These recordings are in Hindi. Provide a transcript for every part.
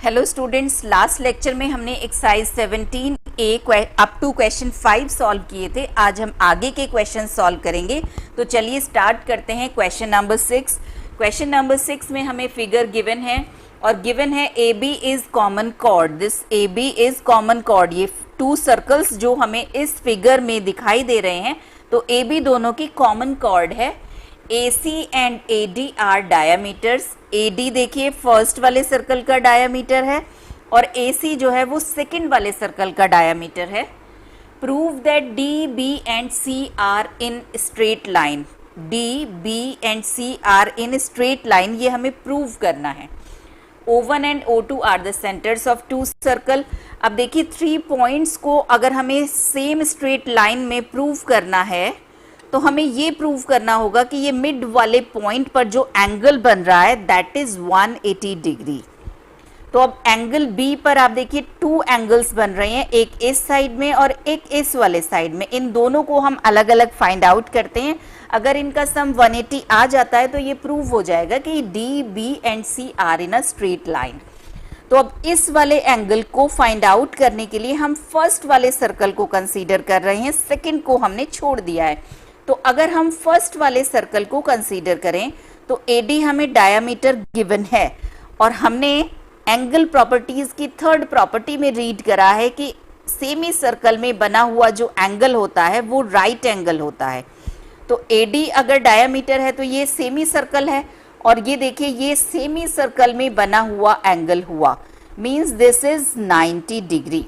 हेलो स्टूडेंट्स, लास्ट लेक्चर में हमने exercise 17A up to question 5 solve किए थे। आज हम आगे के क्वेश्चन सॉल्व करेंगे। तो चलिए स्टार्ट करते हैं क्वेश्चन नंबर 6। क्वेश्चन नंबर 6 में हमें फिगर गिवन है और गिवन है AB is common chord. This AB is common chord. ये टू सर्कल्स जो हमें इस फिगर में दिखाई दे रहे हैं, तो AB दोनों की कॉमन कॉर्ड है। AC and AD are diameters. AD देखिए फर्स्ट वाले सर्कल का डायामीटर है और AC जो है वो सेकंड वाले सर्कल का डायामीटर है। Prove that D, B and C are in straight line. D, B and C are in straight line, ये हमें प्रूव करना है। O1 and O2 are the centres of two circle. अब देखिए 3 पॉइंट्स को अगर हमें सेम स्ट्रेट लाइन में प्रूव करना है तो हमें ये प्रूव करना होगा कि ये मिड वाले पॉइंट पर जो एंगल बन रहा है दैट इज 180 डिग्री। तो अब एंगल बी पर आप देखिए 2 एंगल्स बन रहे हैं, एक इस साइड में और एक इस वाले साइड में। इन दोनों को हम अलग अलग फाइंड आउट करते हैं। अगर इनका सम 180 आ जाता है तो ये प्रूव हो जाएगा कि D, B and C are in a straight line. तो अब इस वाले एंगल को फाइंड आउट करने के लिए हम फर्स्ट वाले सर्कल को कंसीडर कर रहे हैं, सेकेंड को हमने छोड़ दिया है। तो अगर हम फर्स्ट वाले सर्कल को कंसीडर करें तो AD हमें डायामीटर गिवन है और हमने एंगल प्रॉपर्टीज की थर्ड प्रॉपर्टी में रीड करा है कि सेमी सर्कल में बना हुआ जो एंगल होता है वो राइट एंगल होता है। तो AD अगर डायामीटर है तो ये सेमी सर्कल है और ये देखिए ये सेमी सर्कल में बना हुआ एंगल हुआ, मींस दिस इज 90 डिग्री।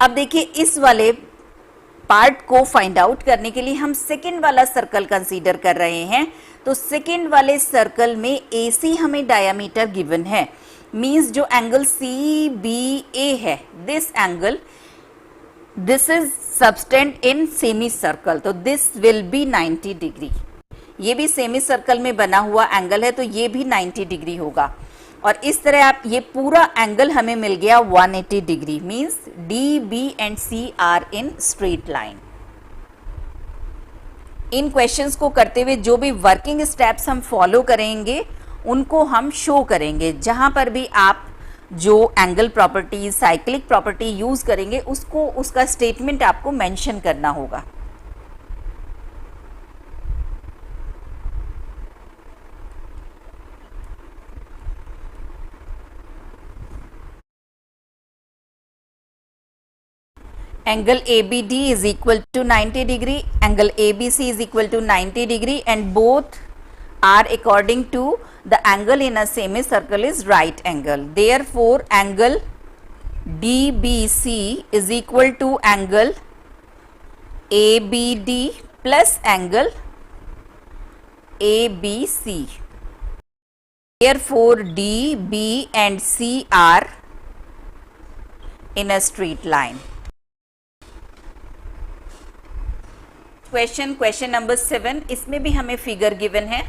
अब देखिए इस वाले पार्ट को फाइंड आउट करने के लिए हम सेकेंड वाला सर्कल कंसीडर कर रहे हैं। तो सेकेंड वाले सर्कल में AC हमें डायामीटर गिवन है, मींस जो एंगल CBA है, this angle, this is subtend in semi circle, तो दिस विल बी 90 डिग्री। ये भी सेमी सर्कल में बना हुआ एंगल है तो ये भी 90 डिग्री होगा। और इस तरह आप ये पूरा एंगल हमें मिल गया 180 degree, means D, B and C are in straight line. इन क्वेश्चंस को करते हुए जो भी वर्किंग स्टेप्स हम फॉलो करेंगे उनको हम शो करेंगे। जहां पर भी आप जो angle property, cyclic property use करेंगे उसको, उसका स्टेटमेंट आपको मेंशन करना होगा। Angle ABD is equal to 90 degree, angle ABC is equal to 90 degree and both are according to the angle in a semicircle is right angle. Therefore, angle DBC is equal to angle ABD plus angle ABC. Therefore, D, B and C are in a straight line. Question number 7, इसमें भी हमें फिगर गिवन है।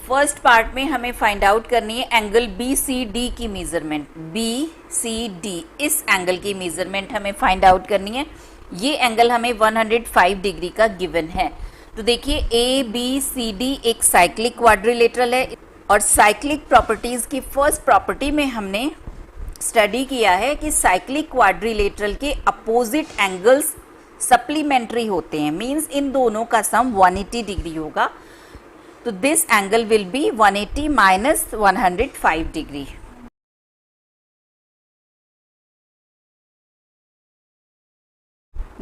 फर्स्ट पार्ट में हमें फाइंड आउट करनी है एंगल BCD की मेजरमेंट। BCD इस एंगल की मेजरमेंट हमें फाइंड आउट करनी है। ये एंगल हमें 105 डिग्री का गिवन है। तो देखिए ABCD एक साइक्लिक क्वाड्रिलेटरल है और साइक्लिक प्रॉपर्टीज की फर्स्ट प्रॉपर्टी में हमने स्टडी किया है कि साइक्लिक क्वाड्रिलेटरल के अपोजिट एंगल्स सप्लीमेंट्री होते हैं, मींस इन दोनों का सम 180 डिग्री होगा। तो this angle will be 180 minus 105 degree.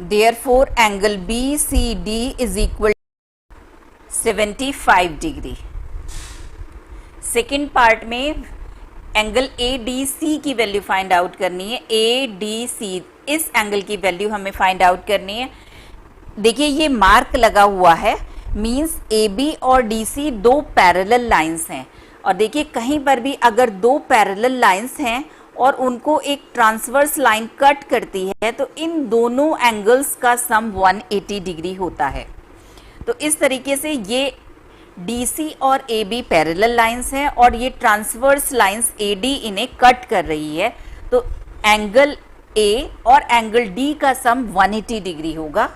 Therefore, angle BCD is equal to 75 degree. Second part में एंगल ADC की वैल्यू फाइंड आउट करनी है। ADC इस एंगल की वैल्यू हमें फाइंड आउट करनी है। देखिए ये मार्क लगा हुआ है, मींस AB और DC दो पैरेलल लाइंस हैं। और देखिए कहीं पर भी अगर दो पैरेलल लाइंस हैं और उनको एक ट्रांसवर्स लाइन कट करती है तो इन दोनों एंगल्स का सम 180 डिग्री होता है। तो इस तरीके से ये DC और AB पैरेलल लाइंस हैं और ये ट्रांसवर्स लाइंस AD इन्हें कट कर रही है। तो एंगल A और एंगल D का सम 180 डिग्री होगा।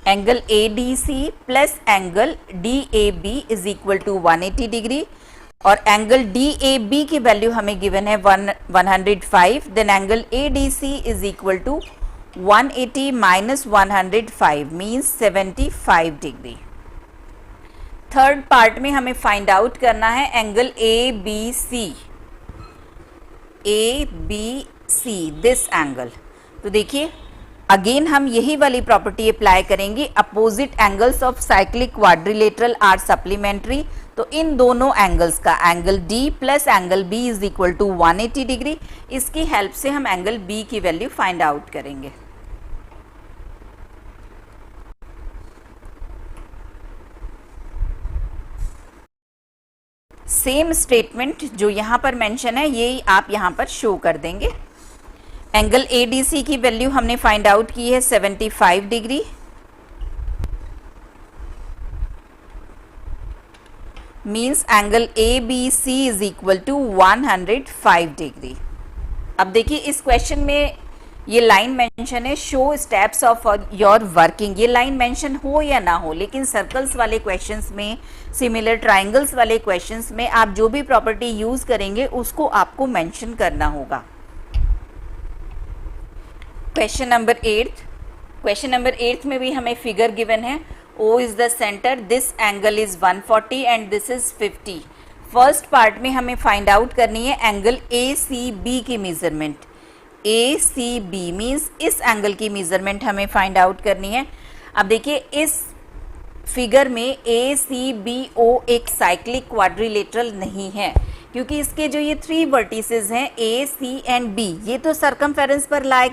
Angle ADC plus angle DAB is equal to 180 degree, और एंगल DAB की वैल्यू हमें गिवन है 105, then angle ADC is equal to 180 minus 105 means 75 degree. Third part में हमें फाइंड आउट करना है एंगल ABC, दिस एंगल। तो देखिए अगेन हम यही वाली प्रॉपर्टी अप्लाई करेंगे, opposite angles of cyclic quadrilateral are supplementary. तो इन दोनों एंगल्स का angle D plus angle B is equal to 180 degree, इसकी हेल्प से हम एंगल B की वैल्यू फाइंड आउट करेंगे। सेम स्टेटमेंट जो यहां पर मेंशन है ये आप यहां पर शो कर देंगे। एंगल ADC की वैल्यू हमने फाइंड आउट की है 75 degree, means angle ABC is equal to 105 degree. अब देखिए इस क्वेश्चन में ये लाइन मेंशन है, show steps of your working. ये लाइन मेंशन हो या ना हो, लेकिन सर्कल्स वाले क्वेश्चंस में, सिमिलर ट्राइंगल्स वाले क्वेश्चंस में आप जो भी प्रॉपर्टी यूज करेंगे उसको आपको मेंशन करना होगा। क्वेश्चन नंबर 8 में भी हमें फिगर गिवन है, O is the centre, this angle is 140 and this is 50। First part में हमें फाइंड आउट करनी है एंगल ACB की मेजरमेंट। ACB मीन्स इस एंगल की मेजरमेंट हमें फाइंड आउट करनी है। अब देखिए इस फिगर में ACBO एक साइक्लिक क्वाड्रिलेटरल नहीं है, क्योंकि इसके जो ये 3 वर्टिसेस हैं A, C एंड B ये तो सरकमफेरेंस पर लाई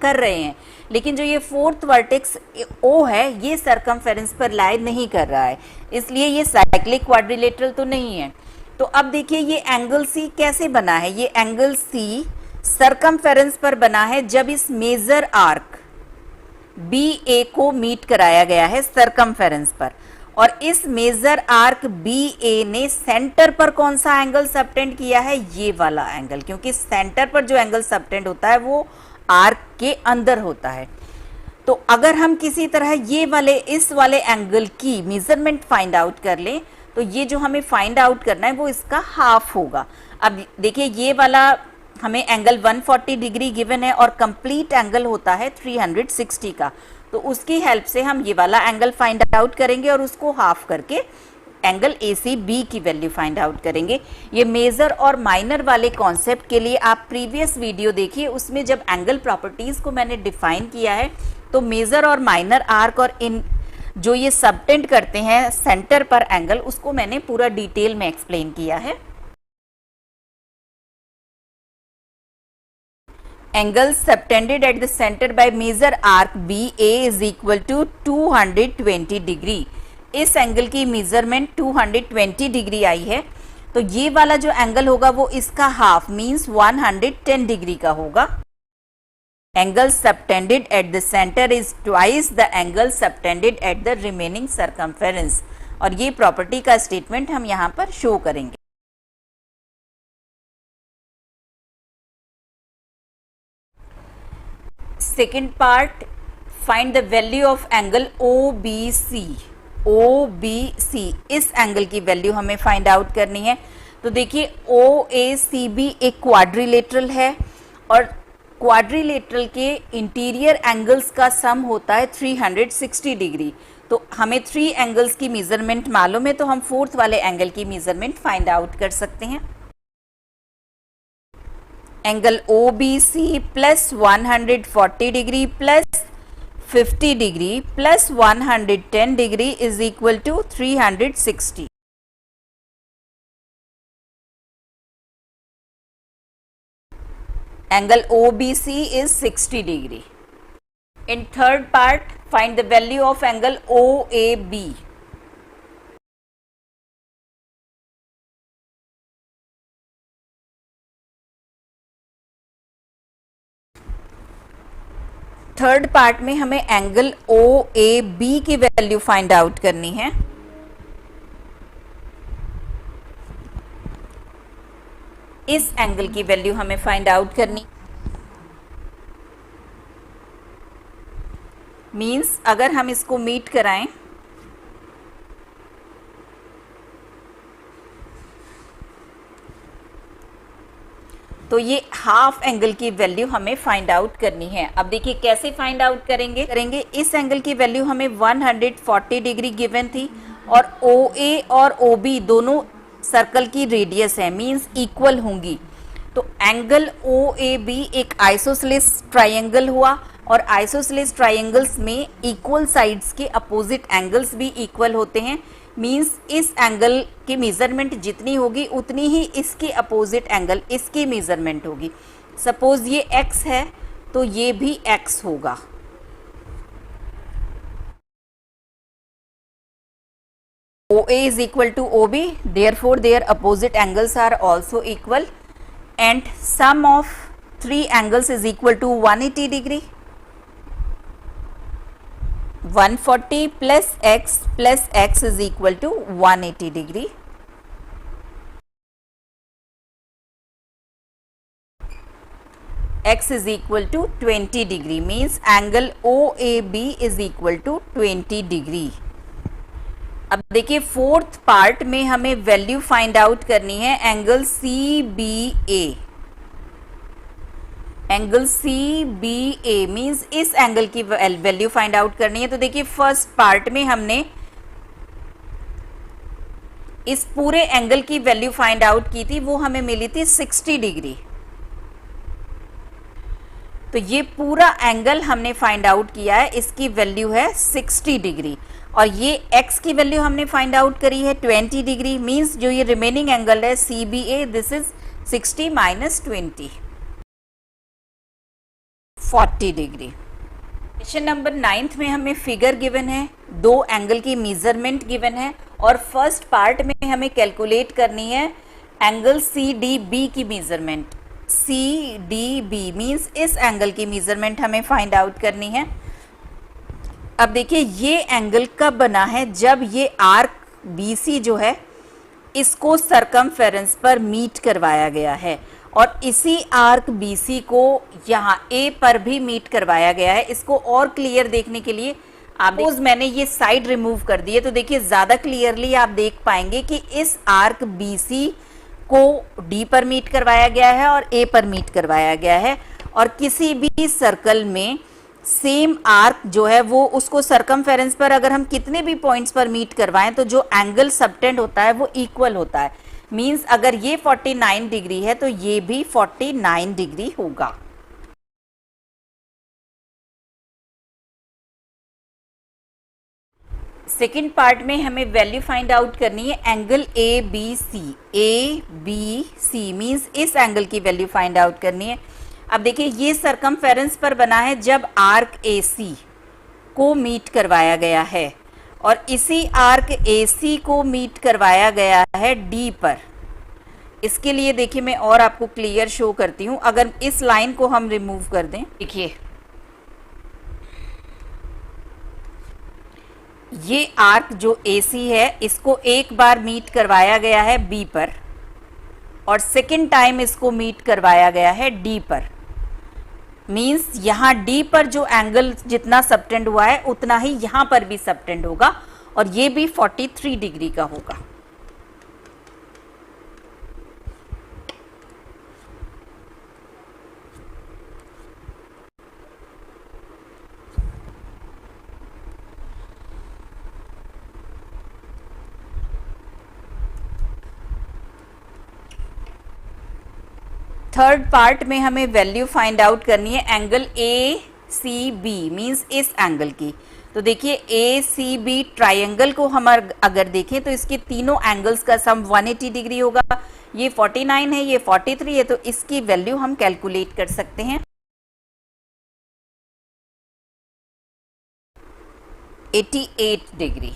कर रहे हैं, लेकिन जो ये 4th वर्टेक्स O है ये सरकमफेरेंस पर लाई नहीं कर रहा है, इसलिए ये साइक्लिक क्वाड्रिलेटरल तो नहीं है। तो अब देखिए ये एंगल C कैसे बना है, ये एंगल C सरकमफेरेंस पर बना है जब इस मेजर आर्क BA को मीट कराया गया है सरकमफेरेंस पर, और इस मेजर आर्क BA ने सेंटर पर कौन सा एंगल सबटेंड किया है, ये वाला एंगल, क्योंकि सेंटर पर जो एंगल सबटेंड होता है वो आर्क के अंदर होता है। तो अगर हम किसी तरह ये वाले इस वाले एंगल की मेजरमेंट फाइंड आउट कर लें तो ये जो हमें फाइंड आउट करना है वो इसका हाफ होगा। अब देखिए ये वाला हमें एंगल 140 डिग्री गिवन है और कंप्लीट एंगल होता है 360 का, तो उसकी हेल्प से हम ये वाला एंगल फाइंड आउट करेंगे और उसको हाफ करके एंगल ACB की वैल्यू फाइंड आउट करेंगे। ये मेजर और माइनर वाले कॉन्सेप्ट के लिए आप प्रीवियस वीडियो देखिए, उसमें जब एंगल प्रॉपर्टीज को मैंने डिफाइन किया है तो मेजर और माइनर आर्क और इन जो ये सबटेंड करते हैं सेंटर पर एंगल, उसको मैंने पूरा डिटेल में एक्सप्लेन किया है। Angle subtended at the centre by major arc BA is equal to 220 degree. इस एंगल की मेजरमेंट 220 डिग्री आई है, तो ये वाला जो एंगल होगा वो इसका हाफ मींस 110 डिग्री का होगा। Angle subtended at the centre is twice the angle subtended at the remaining circumference, और ये प्रॉपर्टी का स्टेटमेंट हम यहाँ पर शो करेंगे। Second part, find the value of angle OBC। इस एंगल की वैल्यू हमें फाइंड आउट करनी है। तो देखिए OACB एक क्वाड्रिलेटरल है और क्वाड्रिलेटरल के इंटीरियर एंगल्स का सम होता है 360 डिग्री। तो हमें 3 एंगल्स की मेजरमेंट मालूम है, तो हम 4th वाले एंगल की मेजरमेंट फाइंड आउट कर सकते हैं। Angle OBC plus 140 degree plus 50 degree plus 110 degree is equal to 360। Angle OBC is 60 degree. In third part, find the value of angle OAB. Third part में हमें एंगल OAB की वैल्यू फाइंड आउट करनी है। इस एंगल की वैल्यू हमें फाइंड आउट करनी। मीन्स अगर हम इसको मीट कराएं तो ये हाफ एंगल की वैल्यू हमें फाइंड आउट करनी है। अब देखिए कैसे फाइंड आउट करेंगे इस एंगल की वैल्यू हमें 140 डिग्री गिवन थी और OA और OB दोनों सर्कल की रेडियस है, मींस इक्वल होंगी। तो एंगल OAB एक आइसोसेलेस ट्रायंगल हुआ और आइसोसेलेस ट्रायंगल्स में इक्वल साइड्स के अपोजिट एंगल्स भी इक्वल होते हैं, मींस इस एंगल की मेजरमेंट जितनी होगी उतनी ही इसके अपोजिट एंगल इसकी मेजरमेंट होगी। सपोज ये x है तो ये भी x होगा। OA is equal to OB, therefore their opposite angles are also equal and sum of three angles is equal to 180 degree. 140 plus x is equal to 180 degree. X is equal to 20 degree, means angle OAB is equal to 20 degree. अब देखिए फोर्थ पार्ट में हमें वैल्यू फाइंड आउट करनी है angle CBA। Angle CBA means इस एंगल की वैल्यू फाइंड आउट करनी है। तो देखिए फर्स्ट पार्ट में हमने इस पूरे एंगल की वैल्यू फाइंड आउट की थी, वो हमें मिली थी 60 डिग्री। तो ये पूरा एंगल हमने फाइंड आउट किया है, इसकी वैल्यू है 60 डिग्री और ये x की वैल्यू हमने फाइंड आउट करी है 20 डिग्री, मीन्स जो ये रिमेनिंग एंगल है CBA this is 60 minus 20, 40 degree. Question number 9 में हमें फिगर गिवन है, दो एंगल की मेजरमेंट गिवन है और फर्स्ट पार्ट में हमें कैलकुलेट करनी है एंगल CDB की मेजरमेंट। CDB मीन्स इस एंगल की मेजरमेंट हमें फाइंड आउट करनी है। अब देखिए ये एंगल कब बना है, जब ये आर्क BC जो है इसको सरकमफेरेंस पर मीट करवाया गया है और इसी आर्क BC को यहाँ A पर भी मीट करवाया गया है। इसको और क्लियर देखने के लिए आप मैंने ये साइड रिमूव कर दी है तो देखिए ज़्यादा क्लियरली आप देख पाएंगे कि इस आर्क BC को D पर मीट करवाया गया है और A पर मीट करवाया गया है और किसी भी सर्कल में सेम आर्क जो है वो उसको सरकमफेरेंस पर अगर हम कितने भी पॉइंट्स पर मीट करवाएं तो जो एंगल सबटेंड होता है वो इक्वल होता है। मींस अगर ये 49 डिग्री है तो ये भी 49 डिग्री होगा। सेकेंड पार्ट में हमें वैल्यू फाइंड आउट करनी है एंगल ABC। ABC मींस इस एंगल की वैल्यू फाइंड आउट करनी है। अब देखिए ये सरकमफेरेंस पर बना है जब आर्क AC को मीट करवाया गया है और इसी आर्क AC को मीट करवाया गया है D पर। इसके लिए देखिए मैं और आपको क्लियर शो करती हूँ। अगर इस लाइन को हम रिमूव कर दें, देखिए ये आर्क जो AC है इसको एक बार मीट करवाया गया है B पर और सेकेंड टाइम इसको मीट करवाया गया है D पर। मींस यहाँ D पर जो एंगल जितना सबटेंड हुआ है उतना ही यहाँ पर भी सबटेंड होगा और ये भी 43 डिग्री का होगा। थर्ड पार्ट में हमें वैल्यू फाइंड आउट करनी है एंगल ACB मींस इस एंगल की। तो देखिए ACB ट्रायंगल को हम अगर देखें तो इसके तीनों एंगल्स का सम 180 डिग्री होगा। ये 49 है, ये 43 है, तो इसकी वैल्यू हम कैलकुलेट कर सकते हैं 88 डिग्री।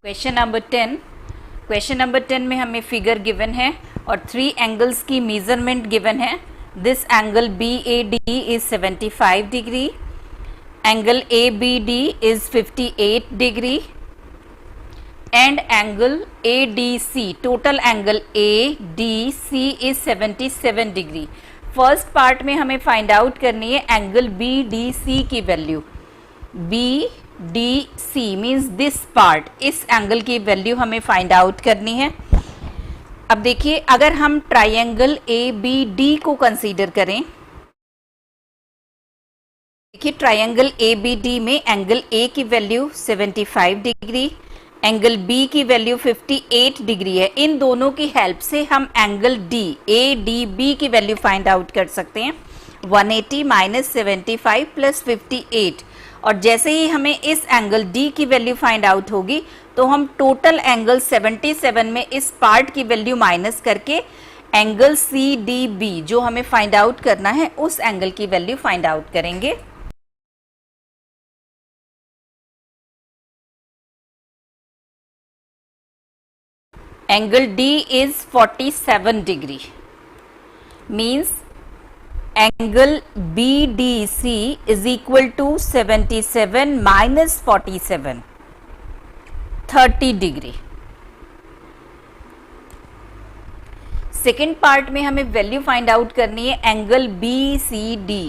क्वेश्चन नंबर 10 में हमें फिगर गिवन है और 3 एंगल्स की मेजरमेंट गिवन है। This angle BAD is 75 degree, angle ABD is 58 degree and angle ADC, total angle ADC is 77 degree. First part में हमें फाइंड आउट करनी है एंगल बी डी सी की value. B D C means this part, इस एंगल की वैल्यू हमें फाइंड आउट करनी है। अब देखिए, अगर हम ट्राइंगल ए बी डी को कंसीडर करें, देखिए ट्राइंगल ए बी डी में एंगल ए की वैल्यू 75 डिग्री, एंगल बी की वैल्यू 58 डिग्री है। इन दोनों की हेल्प से हम angle D A D B की वैल्यू फाइंड आउट कर सकते हैं। 180 माइनस 75 प्लस 58, और जैसे ही हमें इस एंगल डी की वैल्यू फाइंड आउट होगी तो हम टोटल एंगल 77 में इस पार्ट की वैल्यू माइनस करके एंगल सी डी बी जो हमें फाइंड आउट करना है उस एंगल की वैल्यू फाइंड आउट करेंगे। Angle D is 47 degree, means angle BDC is equal to 77 minus 47, 30 degree. Second part में हमें वैल्यू फाइंड आउट करनी है एंगल BCD,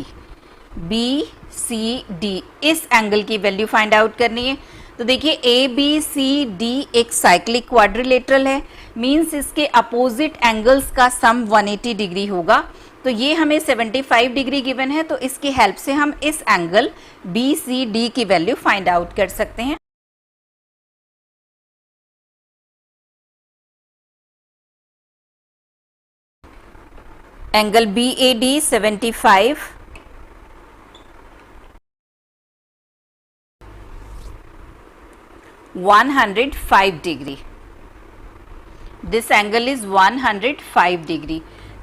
BCD इस एंगल की वैल्यू फाइंड आउट करनी है। तो देखिए ए बी सी डी एक साइक्लिक क्वाड्रिलेटरल है, मींस इसके अपोजिट एंगल्स का सम 180 डिग्री होगा। तो ये हमें 75 डिग्री गिवन है, तो इसकी हेल्प से हम इस एंगल बी सी डी की वैल्यू फाइंड आउट कर सकते हैं। Angle B A D 75, $105 degree. This angle is 105 degree.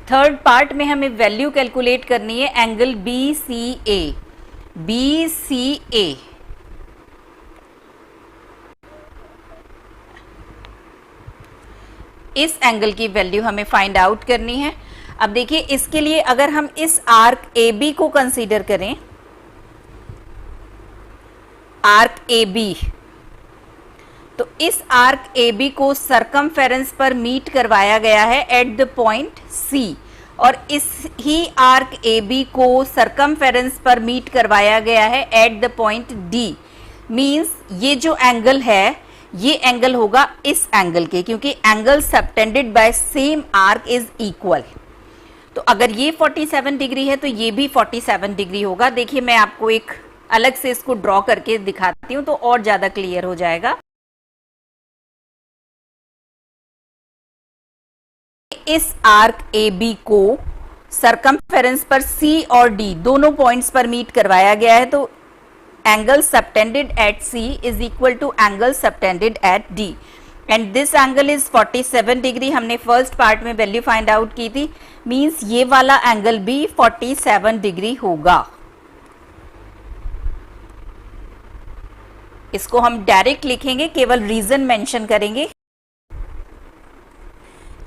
Third part में हमें वैल्यू कैलकुलेट करनी है angle B C A, B C A इस एंगल की वैल्यू हमें फाइंड आउट करनी है। अब देखिए, इसके लिए अगर हम इस आर्क ए बी को कंसीडर करें, आर्क ए बी, तो इस आर्क ए बी को सरकमफेरेंस पर मीट करवाया गया है एट द पॉइंट सी, और इस ही आर्क ए बी को सरकमफेरेंस पर मीट करवाया गया है at the point D. Means ये जो एंगल है ये एंगल होगा इस एंगल के, क्योंकि angle subtended bye same arc is equal. तो अगर ये 47 डिग्री है तो ये भी 47 डिग्री होगा। देखिए, मैं आपको एक अलग से इसको ड्रॉ करके दिखाती हूँ तो और ज्यादा क्लियर हो जाएगा। इस आर्क ए बी को सरकमफेरेंस पर सी और डी दोनों पॉइंट्स पर मीट करवाया गया है, तो angle subtended at C is equal to angle subtended at D, and this angle is 47 degree. हमने फर्स्ट पार्ट में वैल्यू फाइंड आउट की थी, मींस ये वाला एंगल भी 47 डिग्री होगा। इसको हम डायरेक्ट लिखेंगे, केवल रीजन मेंशन करेंगे।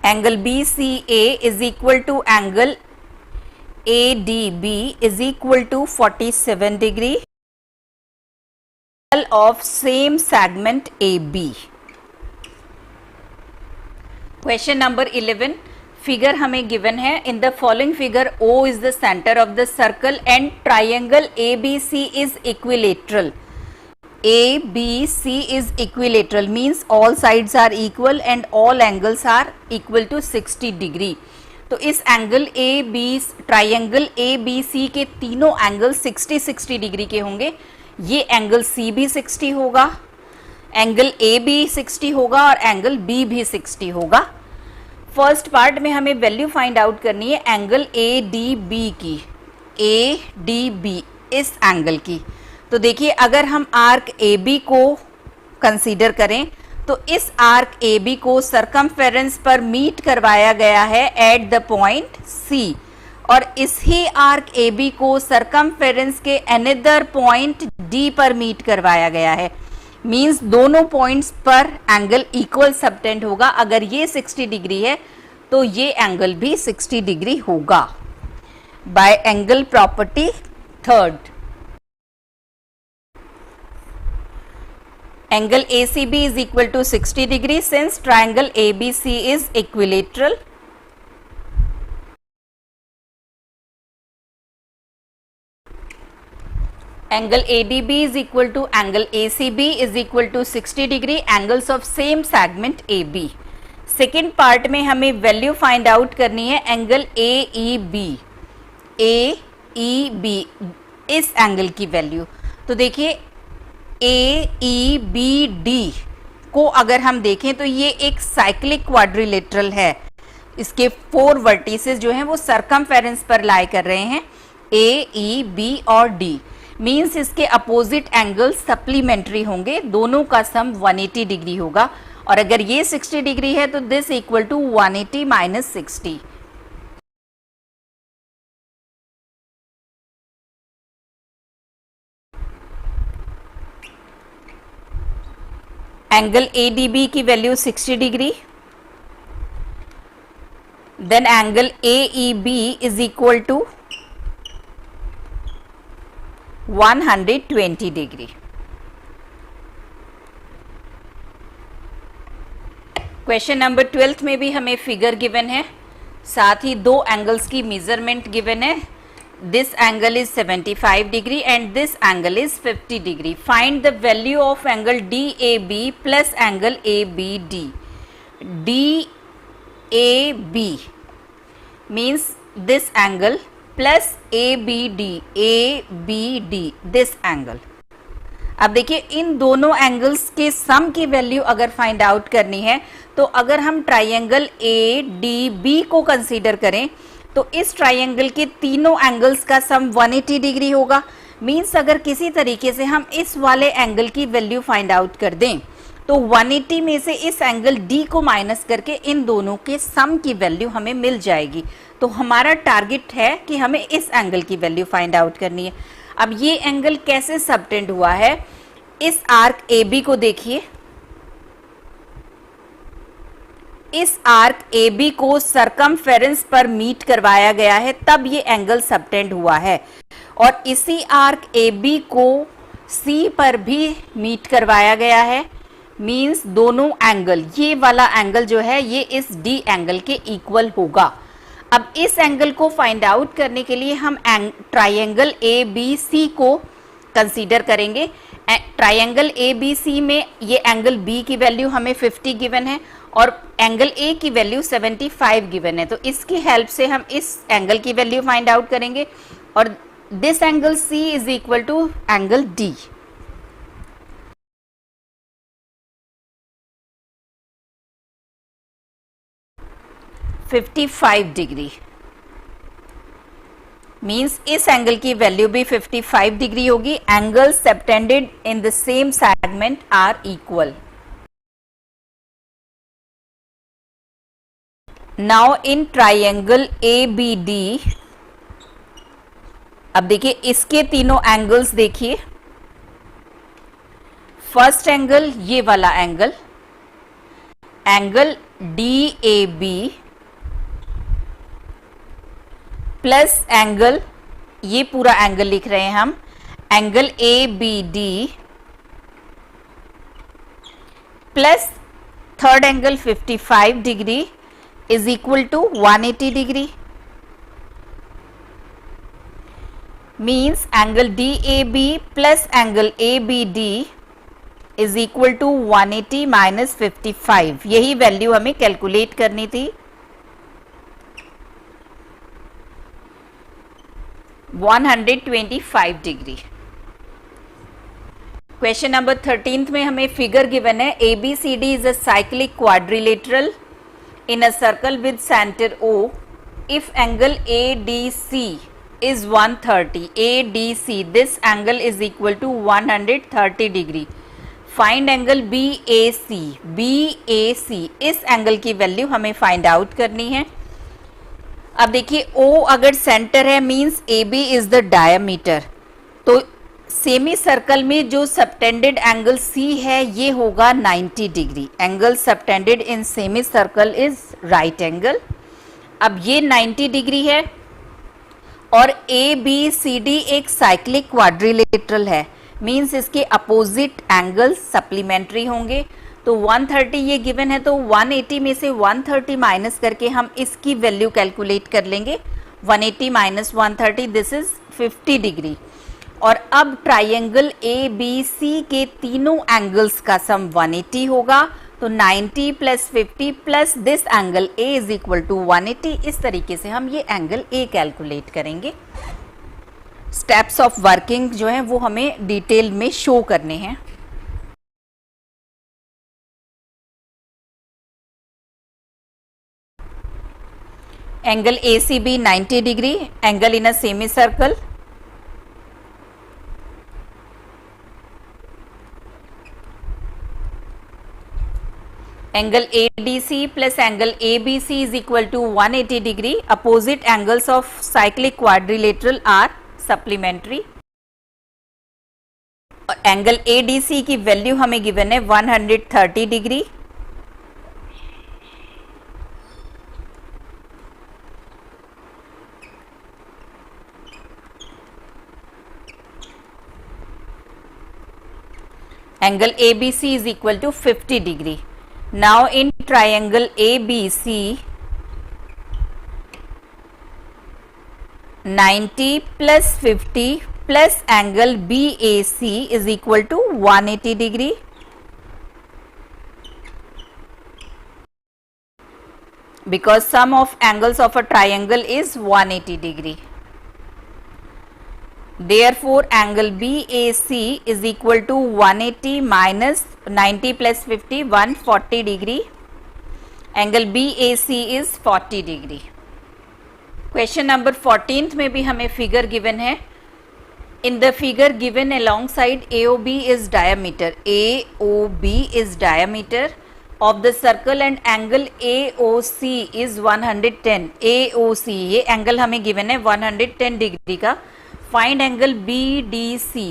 Angle B C A is equal to angle A D B is equal to 47 degree of same segment AB. Question number 11. Figure हमें given है. In the following figure, O is the center of the circle and triangle ABC is equilateral. ABC is equilateral means all sides are equal and all angles are equal to 60 degree. तो इस एंगल ट्राइंगल ABC के तीनों एंगल 60 डिग्री के होंगे। ये एंगल C भी 60 होगा, एंगल A भी 60 होगा और एंगल B भी 60 होगा। फर्स्ट पार्ट में हमें वैल्यू फाइंड आउट करनी है एंगल ADB की, ADB इस एंगल की। तो देखिए, अगर हम आर्क AB को कंसीडर करें तो इस आर्क AB को सरकमफेरेंस पर मीट करवाया गया है एट द पॉइंट C, और इस ही आर्क ए बी को सरकमफेरेंस के अनदर पॉइंट डी पर मीट करवाया गया है। मींस दोनों पॉइंट्स पर एंगल इक्वल सबटेंड होगा। अगर ये 60 डिग्री है तो ये एंगल भी 60 डिग्री होगा। Bye angle property third, angle ACB is equal to 60 degree since triangle ABC is equilateral. Angle ADB is equal to angle ACB is equal to 60 degree, angles of same segment AB। Second part में हमें वैल्यू फाइंड आउट करनी है एंगल AEB इस एंगल की वैल्यू। तो देखिए AEBD को अगर हम देखें तो ये एक साइक्लिक क्वाड्रिलेटरल है, इसके 4 वर्टिसेस जो हैं वो सरकमफेरेंस पर लाई कर रहे हैं AEB और D, मींस इसके अपोजिट एंगल सप्लीमेंट्री होंगे, दोनों का सम 180 डिग्री होगा। और अगर ये 60 डिग्री है तो this equal to 180 minus 60। Angle ADB की value 60 degree, then angle AEB is equal to 120 degree. Question number 12 में भी हमें फिगर गिवन है, साथ ही 2 एंगल्स की मेजरमेंट गिवन है। This angle is 75 degree and this angle is 50 degree. Find the value of angle DAB plus angle ABD। DAB means this angle plus ABD this angle. अब देखिए इन दोनों एंगल्स के सम की वैल्यू अगर फाइंड आउट करनी है तो अगर हम ट्राइंगल ADB को कंसीडर करें तो इस ट्राइंगल के तीनों एंगल्स का सम 180 डिग्री होगा। मींस अगर किसी तरीके से हम इस वाले एंगल की वैल्यू फाइंड आउट कर दें तो 180 में से इस एंगल D को माइनस करके इन दोनों के सम की वैल्यू हमें मिल जाएगी। तो हमारा टारगेट है कि हमें इस एंगल की वैल्यू फाइंड आउट करनी है। अब ये एंगल कैसे सबटेंड हुआ है, इस आर्क AB को देखिए, इस आर्क AB को सरकमफेरेंस पर मीट करवाया गया है, तब ये एंगल सबटेंड हुआ है। और इसी आर्क AB को C पर भी मीट करवाया गया है, मींस दोनों एंगल, ये वाला एंगल जो है ये इस D एंगल के इक्वल होगा। अब इस एंगल को फाइंड आउट करने के लिए हम ट्राइंगल ABC को कंसीडर करेंगे। ट्राइंगल ABC में ये एंगल B की वैल्यू हमें 50 गिवन है और एंगल A की वैल्यू 75 गिवन है। तो इसकी हेल्प से हम इस एंगल की वैल्यू फाइंड आउट करेंगे और this angle C is equal to angle D। $55 degree means इस एंगल की वैल्यू भी 55 डिग्री होगी। Angle subtended in the same segment are equal. Now in triangle ABD, अब देखिए इसके तीनों एंगल्स देखिए, फर्स्ट एंगल ये वाला angle, angle DAB plus angle, ये पूरा एंगल लिख रहे हैं हम, angle ABD plus third angle 55 degree is equal to 180 degree. Means angle DAB plus angle ABD is equal to 180 minus 55। यही वैल्यू हमें कैलकुलेट करनी थी। 125 डिग्री। क्वेश्चन नंबर 13 में हमें फिगर गिवन है ABCD is a cyclic quadrilateral in a circle with center O if angle ADC is 130, ADC this angle is equal to 130 degree. Find angle BAC, BAC इस एंगल की वैल्यू हमें फाइंड आउट करनी है। अब देखिए O अगर सेंटर है means AB is the diameter, तो सेमी सर्कल में जो सबटेंडेड एंगल C है ये होगा 90 degree. Angle subtended in semi circle is right angle. अब ये 90 डिग्री है और ABCD एक साइक्लिक क्वाड्रिलेटरल है, मींस इसके अपोजिट एंगल सप्लीमेंट्री होंगे। तो 130 ये गिवन है, तो 180 में से 130 माइनस करके हम इसकी वैल्यू कैलकुलेट कर लेंगे। 180 माइनस 130 दिस इज 50 डिग्री। और अब ट्राइंगल ए बी सी के तीनों एंगल्स का सम 180 होगा, तो 90 plus 50 plus this angle A is equal to 180। इस तरीके से हम ये एंगल ए कैलकुलेट करेंगे। स्टेप्स ऑफ वर्किंग जो है वो हमें डिटेल में शो करने हैं। Angle ACB 90 degree, angle in a semi circle. Angle ADC plus angle ABC is equal to 180 degree. Opposite angles of cyclic quadrilateral are supplementary. Angle ADC की वैल्यू हमें गिवन है 130 degree. Angle ABC is equal to 50 degree. Now in triangle ABC, 90 plus 50 plus angle BAC is equal to 180 degree. Because sum of angles of a triangle is 180 degree. Therefore, angle BAC is equal to 180 minus 90 plus 50, 140 degree. Angle BAC is 40 degree. Question number 14th में भी हमें figure given है. In the figure given alongside AOB is diameter. AOB is diameter of the circle and angle AOC is 110. AOC ये angle हमें given है 110 डिग्री का. Find angle BDC.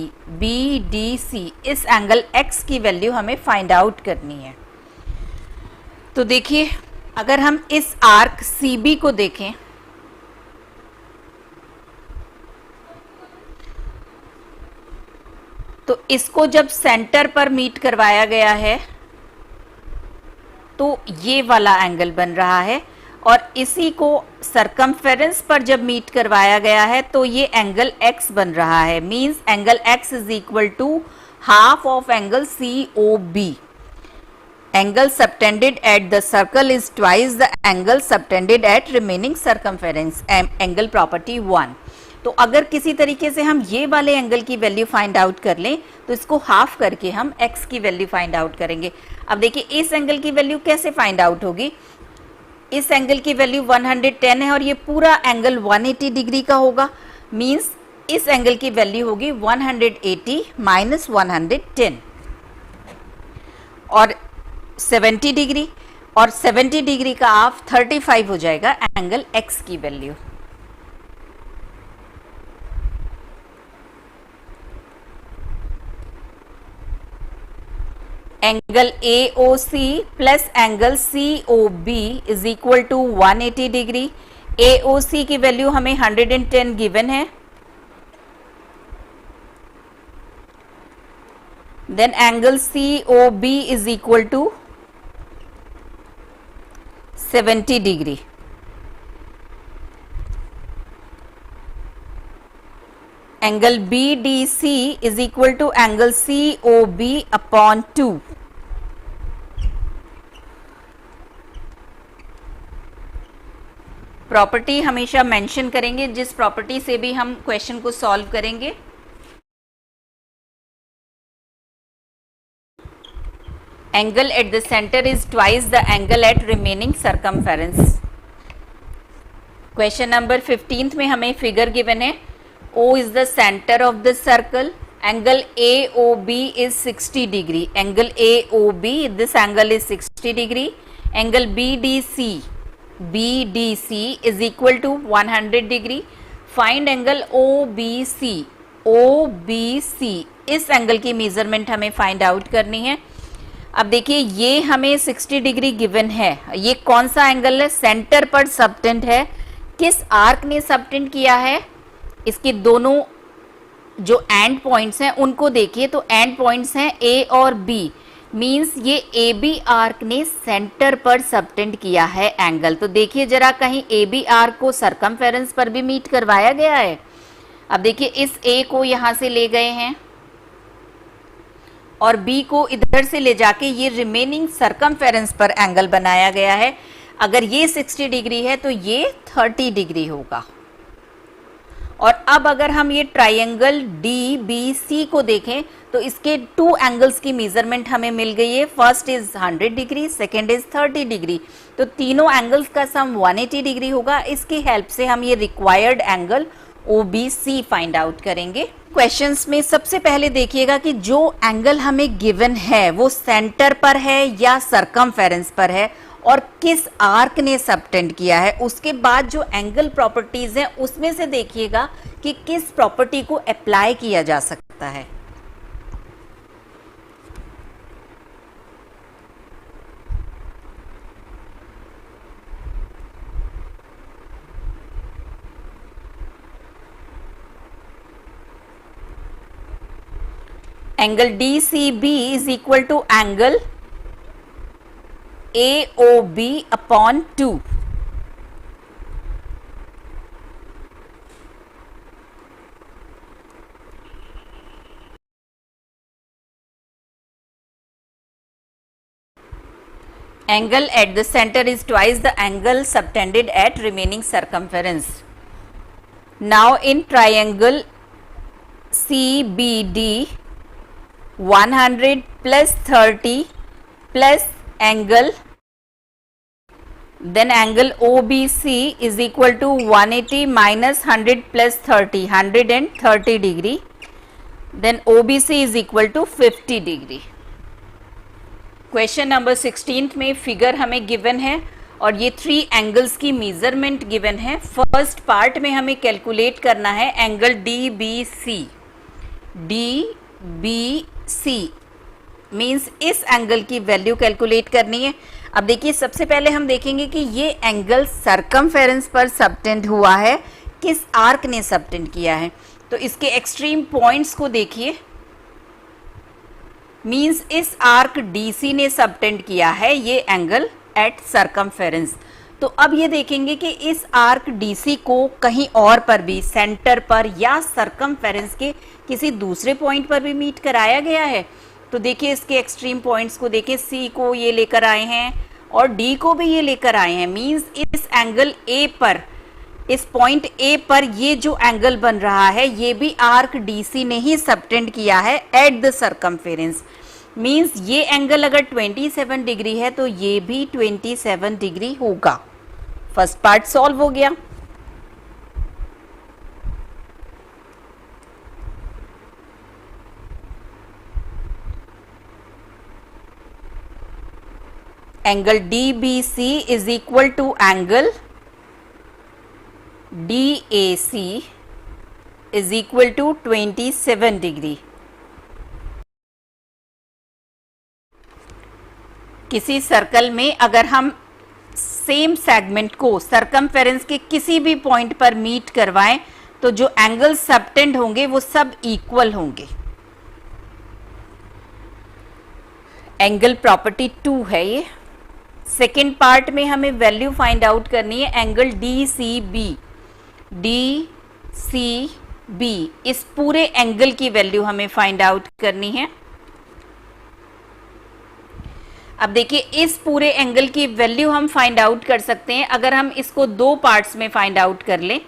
BDC इस एंगल X की वैल्यू हमें फाइंड आउट करनी है. तो देखिए, अगर हम इस आर्क CB को देखें तो इसको जब सेंटर पर मीट करवाया गया है तो ये वाला एंगल बन रहा है, और इसी को सरकमफेरेंस पर जब मीट करवाया गया है तो ये एंगल X बन रहा है. Means angle X is equal to half of angle COB. Angle subtended at the circle is twice the angle subtended at remaining circumference. Angle property 1. तो अगर किसी तरीके से हम ये वाले एंगल की वैल्यू फाइंड आउट कर लें तो इसको हाफ करके हम X की वैल्यू फाइंड आउट करेंगे. अब देखिए, इस एंगल की वैल्यू कैसे फाइंड आउट होगी. इस एंगल की वैल्यू 110 है और ये पूरा एंगल 180 डिग्री का होगा. मींस इस एंगल की वैल्यू होगी 180 माइनस 110 और 70 डिग्री, और 70 डिग्री का हाफ 35 हो जाएगा एंगल X की value. Angle AOC plus angle COB is equal to 180 degree. AOC की वैल्यू हमें 110 गिवन है. Then angle COB is equal to 70 degree. Angle BDC is equal to angle COB upon 2. Property हमेशा मेंशन करेंगे जिस प्रॉपर्टी से भी हम क्वेश्चन को सॉल्व करेंगे. Angle at the centre is twice the angle at remaining circumference. Question number 15 में हमें फिगर गिवन है. O is the center of the circle. Angle AOB is 60 degree. Angle AOB, this angle is 60 degree. Angle BDC is equal to 100 degree. Find angle OBC. OBC इस एंगल की मेजरमेंट हमें फाइंड आउट करनी है. अब देखिए, ये हमें 60 डिग्री गिवन है. ये कौन सा एंगल है? सेंटर पर सबटेंड है. किस आर्क ने सबटेंड किया है? इसके दोनों जो एंड पॉइंट्स हैं उनको देखिए, तो एंड पॉइंट्स हैं A और B. मींस ये AB आर्क ने सेंटर पर सबटेंड किया है एंगल. तो देखिए जरा, कहीं AB आर्क को सरकमफेरेंस पर भी मीट करवाया गया है. अब देखिए इस ए को यहां से ले गए हैं और बी को इधर से ले जाके ये रिमेनिंग सरकमफेरेंस पर एंगल बनाया गया है। अगर ये 60 डिग्री है तो ये 30 डिग्री होगा। और अब अगर हम ये ट्राइंगल डी बी सी को देखें तो इसके 2 एंगल्स की मेजरमेंट हमें मिल गई है। First is 100 degree, second is 30 degree. तो तीनों एंगल्स का सम 180 डिग्री होगा। इसकी हेल्प से हम ये required angle OBC find out करेंगे। क्वेश्चंस में सबसे पहले देखिएगा कि जो एंगल हमें गिवन है वो सेंटर पर है या सरकमफेरेंस पर है और किस आर्क ने सबटेंड किया है। उसके बाद जो एंगल प्रॉपर्टीज हैं उसमें से देखिएगा कि किस प्रॉपर्टी को अप्लाई किया जा सकता है। Angle DCB is equal to angle AOB upon 2। Angle at the center is twice the angle subtended at remaining circumference. Now in triangle CBD 100 plus 30 plus angle, then angle OBC is equal to 180 minus 100 plus 30, 130 degree, then OBC is equal to 50 degree. Question number 16 में फिगर हमें गिवन है और ये 3 एंगल्स की मेजरमेंट गिवन है। फर्स्ट पार्ट में हमें कैलकुलेट करना है एंगल DBC। DBC मीन्स इस एंगल की वैल्यू कैलकुलेट करनी है। अब देखिए सबसे पहले हम देखेंगे कि ये एंगल सरकमफेरेंस पर सबटेंड हुआ है, किस आर्क ने सबटेंड किया है। तो इसके एक्सट्रीम पॉइंट्स को देखिए, मीन्स इस आर्क DC ने सबटेंड किया है ये एंगल एट सरकमफेरेंस। तो अब ये देखेंगे कि इस आर्क DC को कहीं और पर भी सेंटर पर या सरकमफेरेंस के किसी दूसरे पॉइंट पर भी मीट कराया गया है। तो देखिए इसके एक्सट्रीम पॉइंट्स को देखिए, C को ये लेकर आए हैं और D को भी ये लेकर आए हैं। मीन्स इस एंगल A पर, इस पॉइंट A पर ये जो एंगल बन रहा है ये भी आर्क DC ने ही सबटेंड किया है एट द सरकमफेरेंस। मीन्स ये एंगल अगर 27 डिग्री है तो ये भी 27 डिग्री होगा। फर्स्ट पार्ट सॉल्व हो गया। Angle DBC is equal to angle DAC is equal to 27 degree. किसी सर्कल में अगर हम सेम सेगमेंट को सरकमफेरेंस के किसी भी पॉइंट पर मीट करवाएं तो जो एंगल सबटेंड होंगे वो सब इक्वल होंगे। एंगल प्रॉपर्टी 2 है ये। सेकेंड पार्ट में हमें वैल्यू फाइंड आउट करनी है एंगल DCB। DCB इस पूरे एंगल की वैल्यू हमें फाइंड आउट करनी है। अब देखिए इस पूरे एंगल की वैल्यू हम फाइंड आउट कर सकते हैं अगर हम इसको 2 पार्ट्स में फाइंड आउट कर लें।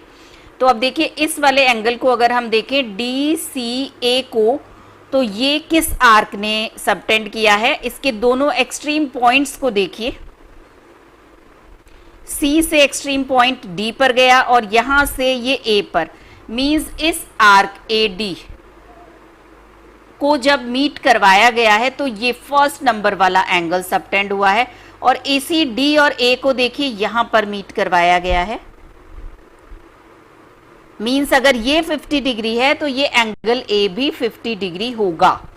तो अब देखिए इस वाले एंगल को अगर हम देखें DCA को, तो ये किस आर्क ने सबटेंड किया है। इसके दोनों एक्सट्रीम पॉइंट्स को देखिए, C से एक्सट्रीम पॉइंट D पर गया और यहां से ये A पर। मींस इस आर्क AD को जब मीट करवाया गया है तो ये फर्स्ट नंबर वाला एंगल सबटेंड हुआ है। और AC D और A को देखिए यहां पर मीट करवाया गया है। मींस अगर ये 50 डिग्री है तो ये एंगल A भी 50 डिग्री होगा।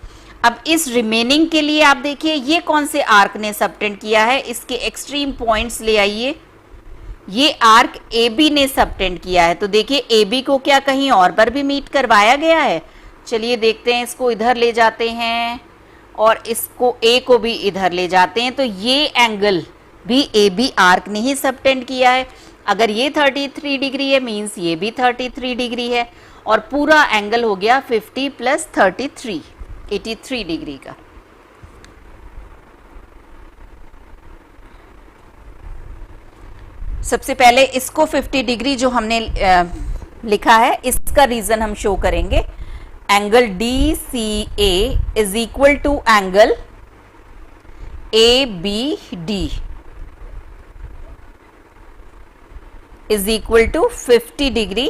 अब इस रिमेनिंग के लिए आप देखिए ये कौन से आर्क ने सबटेंड किया है, इसके एक्सट्रीम पॉइंट्स ले आइए। ये आर्क AB ने सबटेंड किया है। तो देखिए AB को क्या कहीं और पर भी मीट करवाया गया है। चलिए देखते हैं, इसको इधर ले जाते हैं और इसको A को भी इधर ले जाते हैं। तो ये एंगल भी AB आर्क ने ही सबटेंड किया है। अगर ये 33 डिग्री है मींस ये भी 33 डिग्री है। और पूरा एंगल हो गया 50 प्लस 33, 83 डिग्री का। सबसे पहले इसको 50 डिग्री जो हमने लिखा है इसका रीजन हम शो करेंगे। Angle D C A is equal to angle A B D is equal to 50 degree.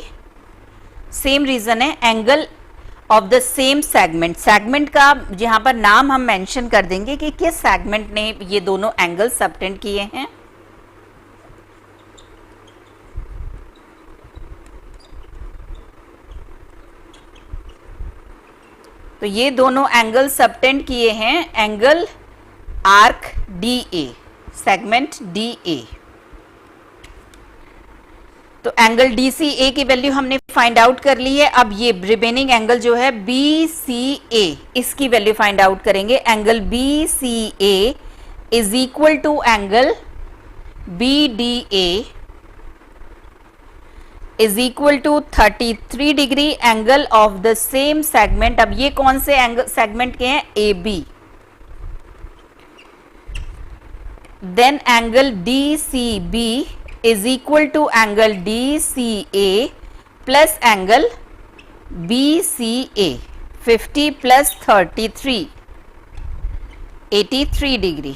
Same reason है, angle of the same segment, segment का जहां पर नाम हम मेंशन कर देंगे कि किस सेगमेंट ने ये दोनों एंगल सबटेंड किए हैं। तो ये दोनों एंगल सबटेंड किए हैं angle arc D A, segment D A. तो एंगल डी सी ए की वैल्यू हमने फाइंड आउट कर ली है। अब ये रिमेनिंग एंगल जो है बी सी ए, इसकी वैल्यू फाइंड आउट करेंगे। Angle B C A is equal to angle B D A is equal to 33 degree, angle of the same segment. अब ये कौन से एंगल सेगमेंट के हैं? A B. Then angle D C B is equal to angle D C A plus angle B C A, 50 plus 33, 83 degree.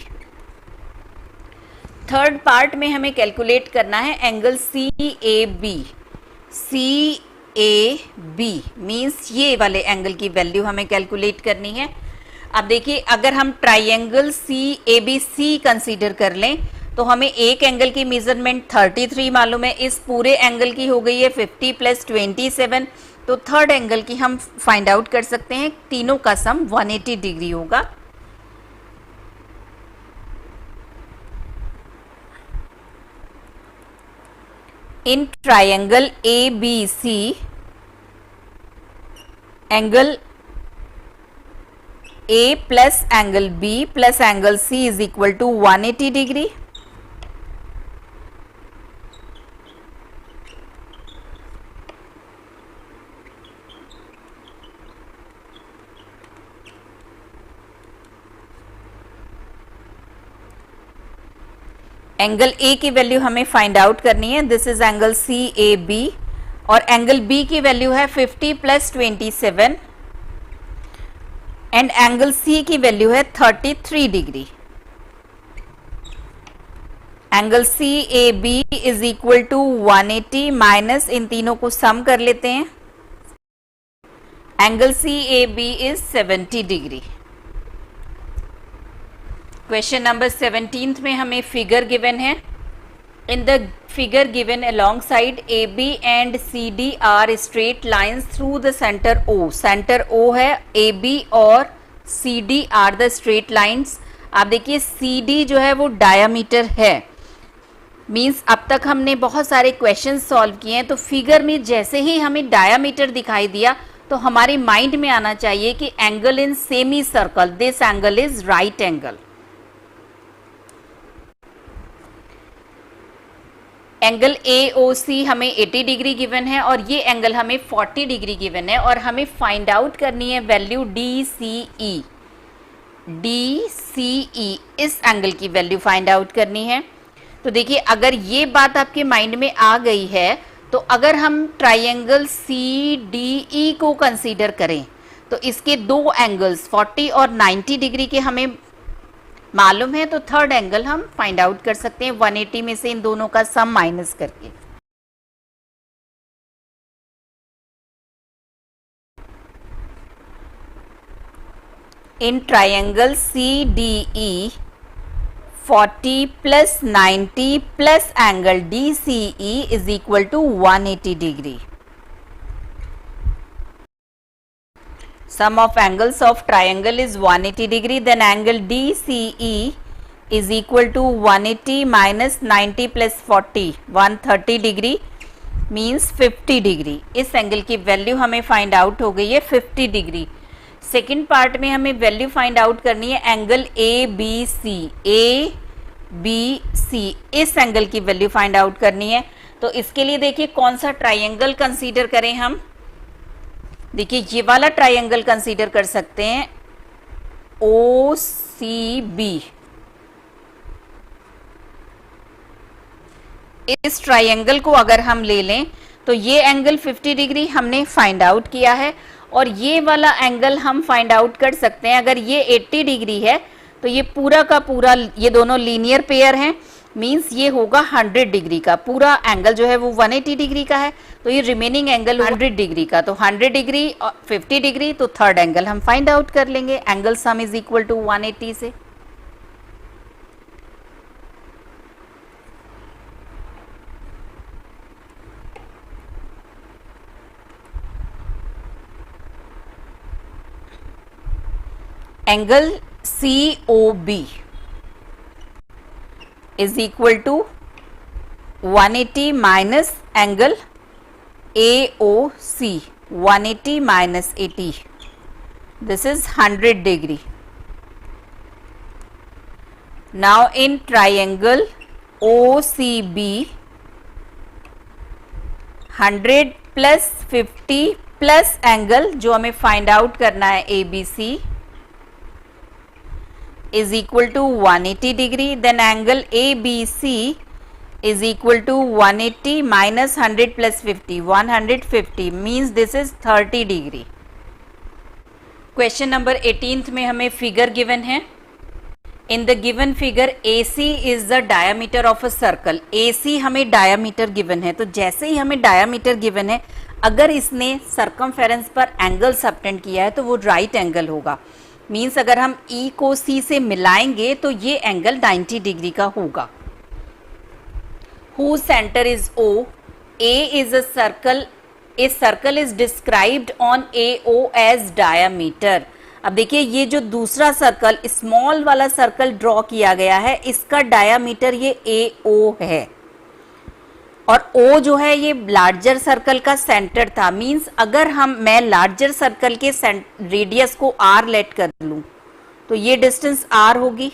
Third part में हमें कैलकुलेट करना है angle C A B. C A B means ये वाले एंगल की वैल्यू हमें कैलकुलेट करनी है। अब देखिए, अगर हम triangle C A B C consider कर लें तो हमें एक एंगल की मेजरमेंट 33 मालूम है, इस पूरे एंगल की हो गई है 50 प्लस 27। तो थर्ड एंगल की हम फाइंड आउट कर सकते हैं, तीनों का सम 180 डिग्री होगा। In triangle A B C, angle A plus angle B plus angle C is equal to 180 degree. Angle A की वैल्यू हमें फाइंड आउट करनी है, this is angle C A B, और एंगल बी की वैल्यू है 50 प्लस 27 एंड एंगल सी की वैल्यू है 33 degree. Angle C A B is equal to 180 minus, इन तीनों को सम कर लेते हैं, angle C A B is 70 degree. Question number 17 में हमें फिगर गिवन है। In the figure given alongside A B and C D are straight lines through the centre O. Centre O है, ए बी और C D are the straight lines. आप देखिए सी डी जो है वो डायामीटर है, मीन्स अब तक हमने बहुत सारे क्वेश्चन सॉल्व किए हैं, तो फिगर में जैसे ही हमें डायामीटर दिखाई दिया तो हमारे माइंड में आना चाहिए कि angle in semi circle, this angle is right angle. Angle A O C हमें 80 डिग्री गिवन है और ये एंगल हमें 40 डिग्री गिवन है, और हमें फाइंड आउट करनी है वैल्यू डी सी ई। डी सी ई इस एंगल की वैल्यू फाइंड आउट करनी है। तो देखिए, अगर ये बात आपके माइंड में आ गई है तो अगर हम ट्राइंगल सी डी ई को कंसीडर करें तो इसके दो एंगल्स 40 और 90 डिग्री के हमें मालूम है, तो थर्ड एंगल हम फाइंड आउट कर सकते हैं 180 में से इन दोनों का सम माइनस करके। In triangle C D E 40 plus 90 plus angle D C E is equal to 180 degree. Sum of angles of triangle is 180 degree, then angle DCE is equal to 180 minus 90 plus 40, 130 degree means 50 degree। इस एंगल की वैल्यू हमें फाइंड आउट हो गई है 50 डिग्री। सेकेंड पार्ट में हमें वैल्यू फाइंड आउट करनी है angle A B C. A B C इस एंगल की वैल्यू फाइंड आउट करनी है। तो इसके लिए देखिए कौन सा ट्राइंगल कंसीडर करें हम, देखिए ये वाला ट्राइंगल कंसीडर कर सकते हैं ओ सी बी। इस ट्राइंगल को अगर हम ले लें तो ये एंगल 50 डिग्री हमने फाइंड आउट किया है, और ये वाला एंगल हम फाइंड आउट कर सकते हैं। अगर ये 80 डिग्री है तो ये पूरा का पूरा, ये दोनों लीनियर पेयर हैं, मींस ये होगा 100 डिग्री का। पूरा एंगल जो है वो 180 डिग्री का है, तो ये रिमेनिंग एंगल 100 डिग्री का। तो 100 डिग्री और 50 डिग्री, तो थर्ड एंगल हम फाइंड आउट कर लेंगे। Angle sum is equal to 180 से। Angle COB is equal to 180 minus angle AOC, 180 minus 80, this is 100 degree. Now in triangle OCB, 100 plus 50 plus angle जो हमें find out करना है ABC is equal to 180 degree, then angle ABC is equal to 180 minus 100 plus 50, 150, means this is 30 degree. Question number 18th में हमें figure given है. In the given figure AC is the diameter of a circle. AC हमें diameter given है, तो जैसे ही हमें diameter given है, अगर इसने circumference पर angle subtend किया है तो वो right angle होगा। मीन्स अगर हम E को C से मिलाएंगे तो ये एंगल 90 डिग्री का होगा। Whose center is O? A is a circle. A circle is described on AO as diameter. अब देखिए ये जो दूसरा सर्कल, स्मॉल वाला सर्कल ड्रॉ किया गया है, इसका डायामीटर ये AO है, और O जो है ये लार्जर सर्कल का सेंटर था। मींस अगर मैं लार्जर सर्कल के रेडियस को R लेट कर लूं तो ये डिस्टेंस R होगी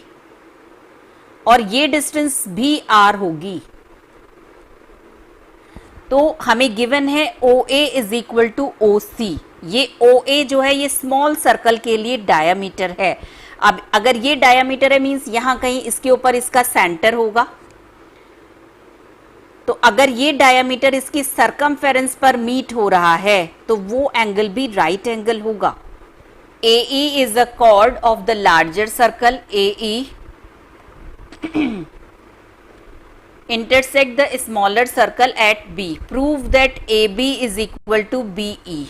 और ये डिस्टेंस भी R होगी। तो हमें गिवन है OA is equal to OC। ये OA जो है ये स्मॉल सर्कल के लिए डायामीटर है। अब अगर ये डायामीटर है मींस यहां कहीं इसके ऊपर इसका सेंटर होगा, तो अगर ये डायामीटर इसकी सरकमफेरेंस पर मीट हो रहा है तो वो एंगल भी राइट एंगल होगा। AE is the chord of the larger circle. AE intersect the smaller circle at B. Prove that AB is equal to BE.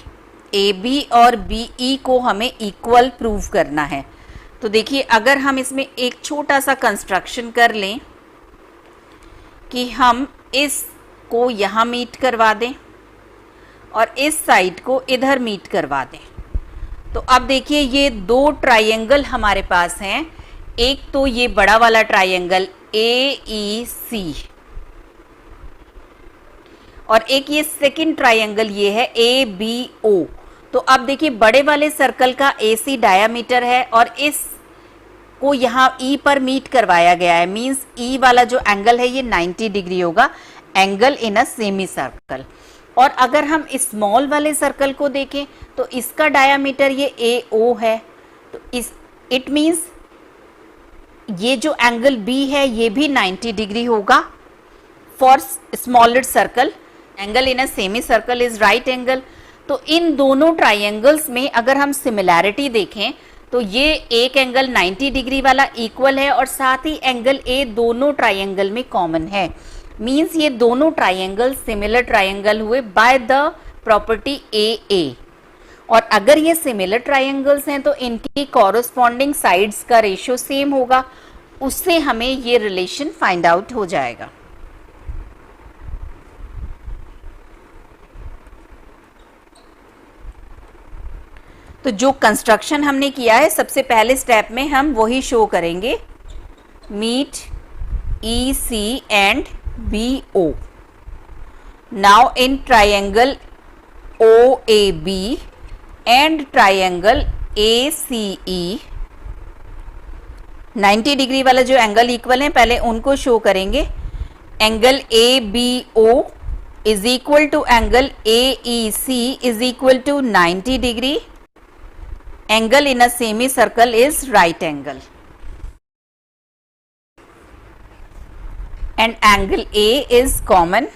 AB और BE को हमें इक्वल प्रूव करना है। तो देखिए अगर हम इसमें एक छोटा सा कंस्ट्रक्शन कर लें कि हम इस को यहाँ मीट करवा दें और इस साइड को इधर मीट करवा दें, तो अब देखिए ये दो ट्राइंगल हमारे पास हैं। एक तो ये बड़ा वाला ट्राइंगल AEC और एक ये सेकंड ट्राइंगल ये है ABO। तो अब देखिए बड़े वाले सर्कल का AC डायामीटर है और इस को यहाँ E पर मीट करवाया गया है। मींस E वाला जो एंगल है ये 90 डिग्री होगा, angle in a semi circle. और अगर हम स्मॉल वाले सर्कल को देखें तो इसका डायामीटर ये AO है, तो इट मींस ये जो एंगल B है ये भी 90 डिग्री होगा for smaller circle. Angle in a semi circle is right angle. तो इन दोनों ट्राइंगल्स में अगर हम सिमिलैरिटी देखें तो ये एक एंगल 90 डिग्री वाला इक्वल है और साथ ही एंगल A दोनों ट्राइंगल में कॉमन है। मींस ये दोनों ट्राइंगल सिमिलर ट्राइंगल हुए बाय द प्रॉपर्टी AA। और अगर ये सिमिलर ट्राइंगल्स हैं तो इनकी कॉरस्पॉन्डिंग साइड्स का रेशियो सेम होगा, उससे हमें ये रिलेशन फाइंड आउट हो जाएगा। तो जो कंस्ट्रक्शन हमने किया है सबसे पहले स्टेप में हम वही शो करेंगे, meet EC and BO। Now in triangle OAB and triangle ACE 90 degree वाला जो एंगल इक्वल है पहले उनको शो करेंगे। Angle ABO is equal to angle AEC is equal to 90 degree. Angle in a semicircle is right angle. And angle A is common.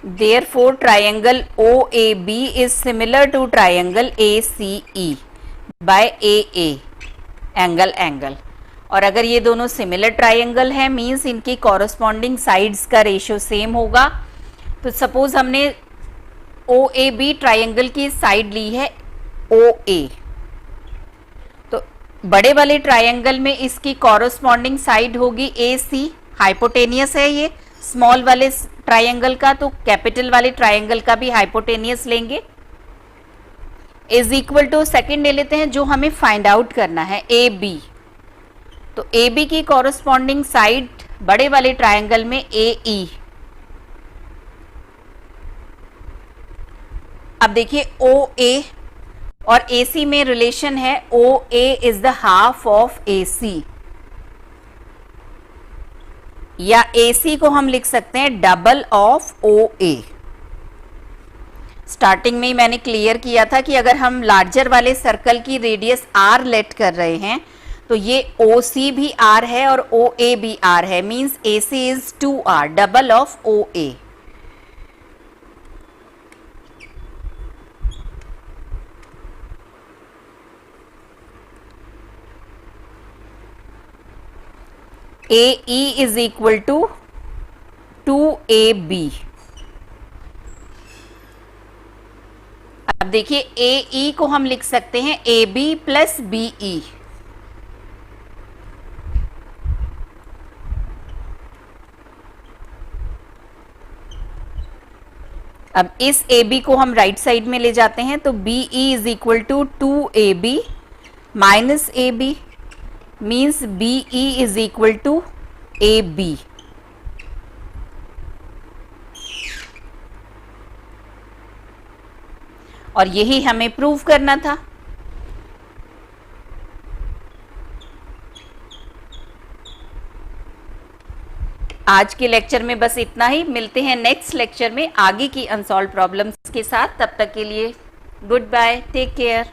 Therefore, triangle OAB is similar to triangle ACE by AA. Angle और अगर ये दोनों सिमिलर ट्राइंगल है मींस इनकी कॉरस्पॉन्डिंग साइड्स का रेशियो सेम होगा. तो सपोज हमने OAB ट्राइंगल की साइड ली है OA, तो बड़े वाले ट्राइंगल में इसकी कॉरस्पॉन्डिंग साइड होगी AC. हाइपोटेनियस है ये स्मॉल वाले ट्राइंगल का, तो कैपिटल वाले ट्राइंगल का भी हाइपोटेनियस लेंगे. इज इक्वल टू सेकेंड ले लेते हैं जो हमें फाइंड आउट करना है AB. तो AB की कॉरस्पॉन्डिंग साइड बड़े वाले ट्राइंगल में AE. अब देखिए OA और AC में रिलेशन है OA is the half of AC, या AC को हम लिख सकते हैं डबल ऑफ OA. स्टार्टिंग में ही मैंने क्लियर किया था कि अगर हम लार्जर वाले सर्कल की रेडियस R लेट कर रहे हैं तो ये OC भी R है और OA भी R है, means AC is 2R, double of OA. AE is equal to 2AB. अब देखिए AE को हम लिख सकते हैं AB प्लस BE. अब इस AB को हम राइट साइड में ले जाते हैं तो BE is equal to 2AB minus AB, means BE is equal to AB. और यही हमें प्रूव करना था. आज के लेक्चर में बस इतना ही. मिलते हैं नेक्स्ट लेक्चर में आगे की अनसॉल्व प्रॉब्लम्स के साथ. तब तक के लिए गुड बाय, टेक केयर.